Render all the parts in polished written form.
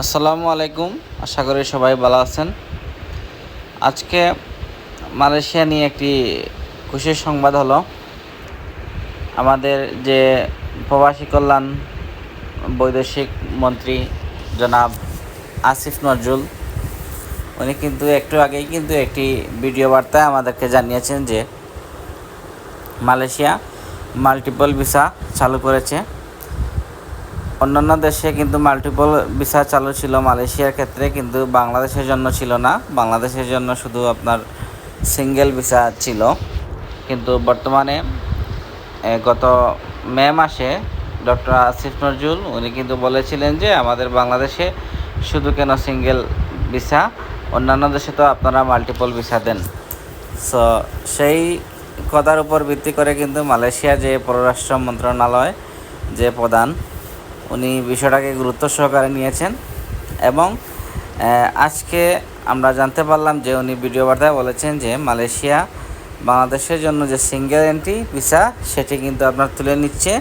আসসালামু আলাইকুম। আশা করি সবাই ভালো আছেন। আজকে মালয়েশিয়া নিয়ে একটি খুশির সংবাদ হলো, আমাদের যে প্রবাসী কল্যাণ বৈদেশিক মন্ত্রী জনাব আসিফ নজরুল, উনি কিন্তু একটু আগেই একটি ভিডিও বার্তায় আমাদেরকে জানিয়েছেন যে মালয়েশিয়া মাল্টিপল ভিসা চালু করেছে। অন্যান্য দেশে কিন্তু মাল্টিপল ভিসা চালু ছিল, মালয়েশিয়ার ক্ষেত্রে কিন্তু বাংলাদেশের জন্য ছিল না। বাংলাদেশের জন্য শুধু আপনার সিঙ্গেল ভিসা ছিল। কিন্তু বর্তমানে গত মে মাসে ডক্টর আসিফ নজরুল উনি কিন্তু বলেছিলেন যে আমাদের বাংলাদেশে শুধু কেন সিঙ্গেল ভিসা, অন্যান্য দেশে তো আপনারা মাল্টিপল ভিসা দেন। সো সেই কথার উপর ভিত্তি করে কিন্তু মালয়েশিয়া যে পররাষ্ট্র মন্ত্রণালয় যে প্রধান, উনি বিষয়টাকে গুরুত্ব সহকারে নিয়েছেন এবং আজকে আমরা জানতে পারলাম যে উনি ভিডিও বার্তায় বলেছেন যে মালয়েশিয়া বাংলাদেশের জন্য যে সিঙ্গেল এন্ট্রি ভিসা সেটি কিন্তু আপনার তুলে নিচ্ছে।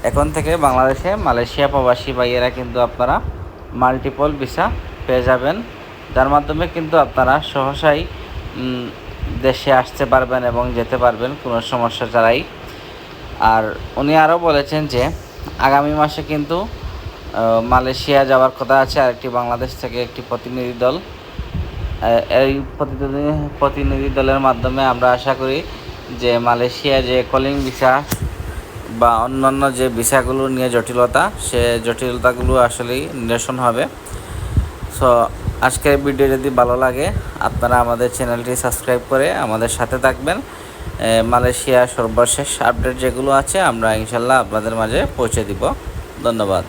এখন থেকে বাংলাদেশে মালয়েশিয়া প্রবাসী ভাইয়েরা কিন্তু আপনারা মাল্টিপল ভিসা পেয়ে যাবেন, যার মাধ্যমে কিন্তু আপনারা সহসাই দেশে আসতে পারবেন এবং যেতে পারবেন কোনো সমস্যা ছাড়াই। আর উনি আরও বলেছেন যে আগামী মাসে কিন্তু মালয়েশিয়া যাওয়ার কথা আছে আরেকটি বাংলাদেশ থেকে একটি প্রতিনিধি দল। এই প্রতিনিধি দলের মাধ্যমে আমরা আশা করি যে মালয়েশিয়া যে কলিং ভিসা বা অন্যান্য যে ভিসাগুলো নিয়ে জটিলতা, সে জটিলতাগুলো আসলেই নিরসন হবে। সো আজকের ভিডিও যদি ভালো লাগে আপনারা আমাদের চ্যানেলটি সাবস্ক্রাইব করে আমাদের সাথে থাকবেন। মালয়েশিয়ার সর্বশেষ আপডেট যেগুলো আছে আমরা ইনশাল্লাহ আপনাদের মাঝে পৌঁছে দিব। ধন্যবাদ।